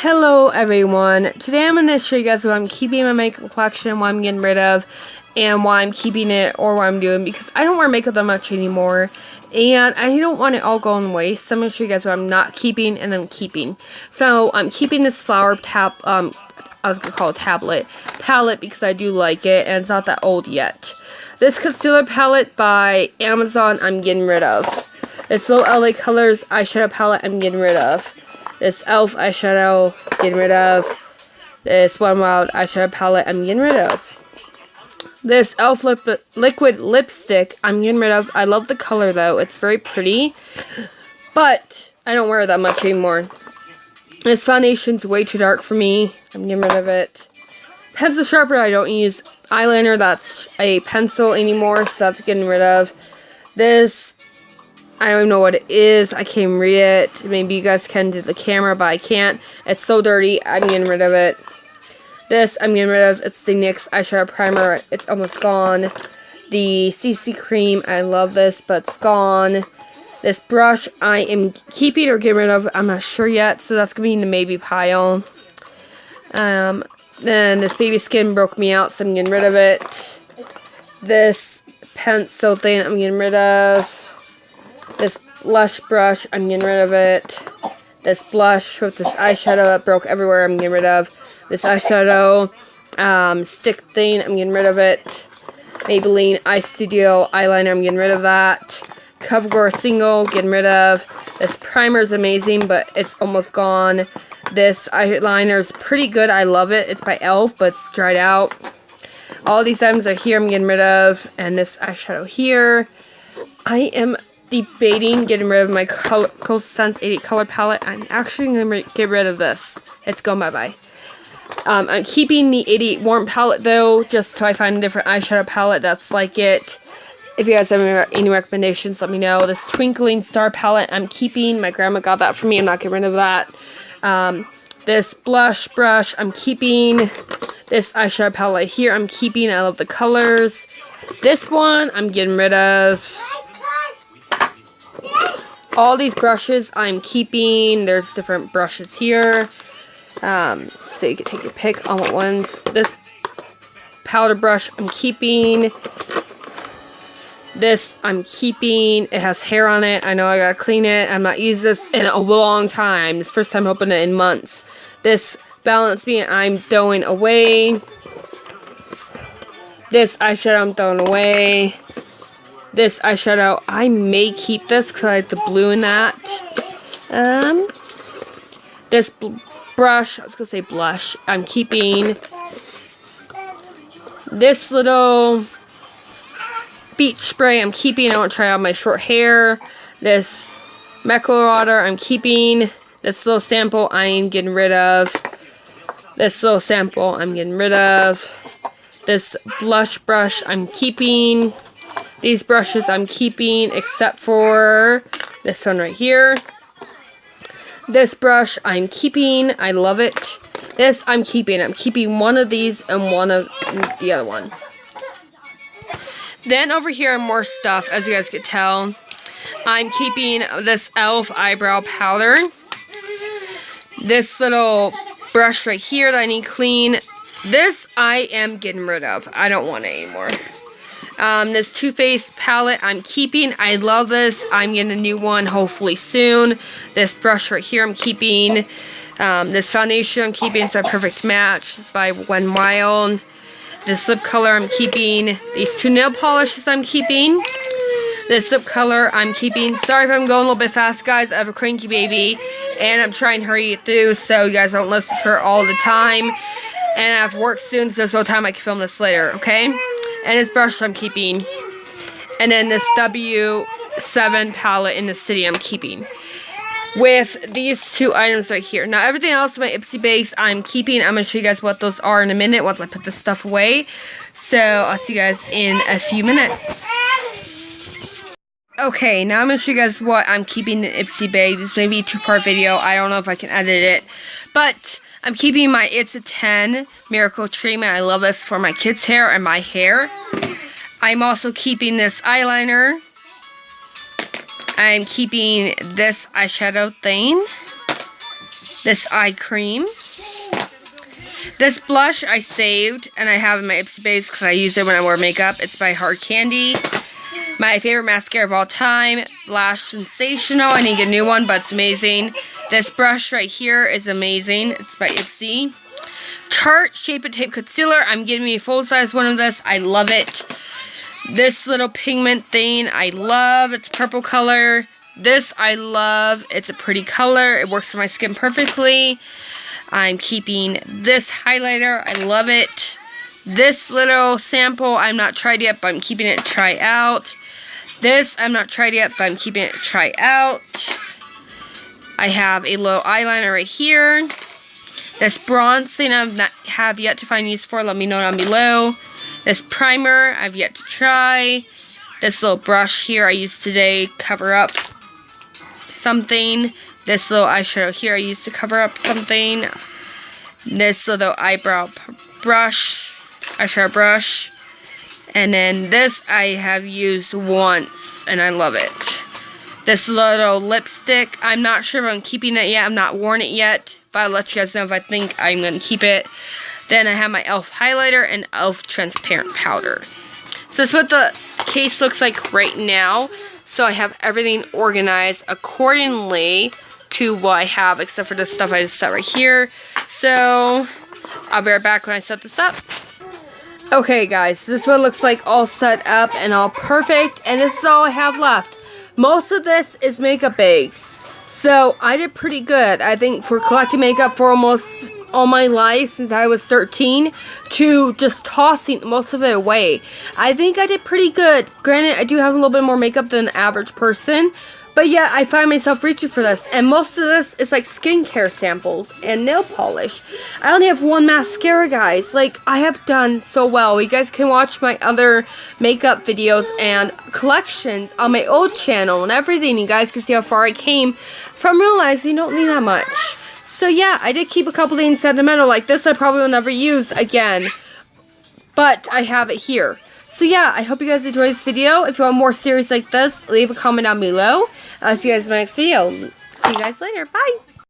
Hello everyone, today I'm going to show you guys what I'm keeping in my makeup collection, what I'm getting rid of, and why I'm keeping it or what I'm doing, because I don't wear makeup that much anymore, and I don't want it all going to waste, so I'm going to show you guys what I'm not keeping and I'm keeping. So I'm keeping this flower I was going to call it palette because I do like it, and it's not that old yet. This concealer palette by Amazon I'm getting rid of. This Little LA Colors eyeshadow palette I'm getting rid of. This e.l.f. eyeshadow, getting rid of. This One Wild eyeshadow palette, I'm getting rid of. This e.l.f. liquid lipstick, I'm getting rid of. I love the color though, it's very pretty. But, I don't wear it that much anymore. This foundation's way too dark for me, I'm getting rid of it. Pencil sharpener, I don't use. Eyeliner, that's a pencil anymore, so that's getting rid of. This, I don't even know what it is. I can't even read it. Maybe you guys can do the camera, but I can't. It's so dirty. I'm getting rid of it. This I'm getting rid of. It's the NYX eyeshadow primer. It's almost gone. The CC cream. I love this, but it's gone. This brush I am keeping or getting rid of. I'm not sure yet, so that's going to be in the maybe pile. Then this baby skin broke me out, so I'm getting rid of it. This pencil thing I'm getting rid of. This blush brush, I'm getting rid of it. This blush with this eyeshadow that broke everywhere, I'm getting rid of. This eyeshadow stick thing, I'm getting rid of it. Maybelline Eye Studio eyeliner, I'm getting rid of that. CoverGirl Single, getting rid of. This primer is amazing, but it's almost gone. This eyeliner is pretty good, I love it. It's by e.l.f., but it's dried out. All these items are here, I'm getting rid of. And this eyeshadow here. I am debating getting rid of my Colosense 88 color palette. I'm actually going to get rid of this. It's gone bye-bye. I'm keeping the 88 warm palette though, just till I find a different eyeshadow palette that's like it. If you guys have any recommendations, let me know. This Twinkling Star palette I'm keeping. My grandma got that for me. I'm not getting rid of that. This blush brush I'm keeping. This eyeshadow palette here I'm keeping. I love the colors. This one I'm getting rid of. All these brushes I'm keeping. There's different brushes here. So you can take your pick on what ones. This powder brush I'm keeping. This I'm keeping. It has hair on it. I know I gotta clean it. I'm not using this in a long time. This first time opening it in months. This Balance Beam I'm throwing away. This eyeshadow I'm throwing away. This eyeshadow, I may keep this because I like the blue in that. This brush, I was going to say blush, I'm keeping. This little beach spray I'm keeping. I want to try out my short hair. This Micellar water I'm keeping. This little sample I am getting rid of. This little sample I'm getting rid of. This blush brush I'm keeping. These brushes I'm keeping, except for this one right here. This brush I'm keeping. I love it. This I'm keeping. I'm keeping one of these and one of the other one. Then over here are more stuff, as you guys can tell. I'm keeping this e.l.f. eyebrow powder. This little brush right here that I need clean. This I am getting rid of. I don't want it anymore. This Too Faced palette I'm keeping. I love this. I'm getting a new one hopefully soon. This brush right here I'm keeping. This foundation I'm keeping. It's a perfect match. It's by One Wild. This lip color I'm keeping. These two nail polishes I'm keeping. This lip color I'm keeping. Sorry if I'm going a little bit fast, guys. I have a cranky baby. And I'm trying to hurry it through so you guys don't listen to her all the time. And I have to work soon, so there's no time I can film this later, okay? And this brush I'm keeping. And then this W7 palette in the city I'm keeping. With these two items right here. Now everything else in my Ipsy bags I'm keeping. I'm going to show you guys what those are in a minute once I put this stuff away. So I'll see you guys in a few minutes. Okay, now I'm going to show you guys what I'm keeping in the Ipsy bag. This may be a two-part video. I don't know if I can edit it. But I'm keeping my It's a 10 Miracle Treatment. I love this for my kids' hair and my hair. I'm also keeping this eyeliner. I'm keeping this eyeshadow thing. this eye cream. This blush I saved, and I have in my Ipsy base because I use it when I wear makeup. It's by Hard Candy. My favorite mascara of all time, Lash Sensational. I need to get a new one, but it's amazing. This brush right here is amazing. It's by Ipsy. Tarte Shape and Tape Concealer. I'm getting me a full-size one of this. I love it. This little pigment thing, I love. It's purple color. This I love. It's a pretty color. It works for my skin perfectly. I'm keeping this highlighter. I love it. This little sample, I'm not tried yet, but I'm keeping it to try out. This, I'm not tried yet, but I'm keeping it to try out. I have a little eyeliner right here. This bronzing I have yet to find use for. Let me know down below. This primer, I've yet to try. This little brush here I used today, cover up something. This little eyeshadow here I used to cover up something. This little eyebrow brush, eyeshadow brush. And then this I have used once, and I love it. This little lipstick, I'm not sure if I'm keeping it yet. I'm not worn it yet, but I'll let you guys know if I think I'm going to keep it. Then I have my e.l.f. highlighter and e.l.f. transparent powder. So this is what the case looks like right now. So I have everything organized accordingly to what I have, except for this stuff I just set right here. So I'll be right back when I set this up. Okay guys, this is what it looks like all set up and all perfect, and this is all I have left. Most of this is makeup bags, so I did pretty good. I think for collecting makeup for almost all my life since I was 13 to just tossing most of it away. I think I did pretty good. Granted, I do have a little bit more makeup than the average person, but yeah, I find myself reaching for this. And most of this is like skincare samples and nail polish. I only have one mascara, guys. Like, I have done so well. You guys can watch my other makeup videos and collections on my old channel and everything. You guys can see how far I came from realizing you don't need that much. So yeah, I did keep a couple things sentimental. Like this I probably will never use again, but I have it here. So yeah, I hope you guys enjoyed this video. If you want more series like this, leave a comment down below. I'll see you guys in my next video. See you guys later. Bye!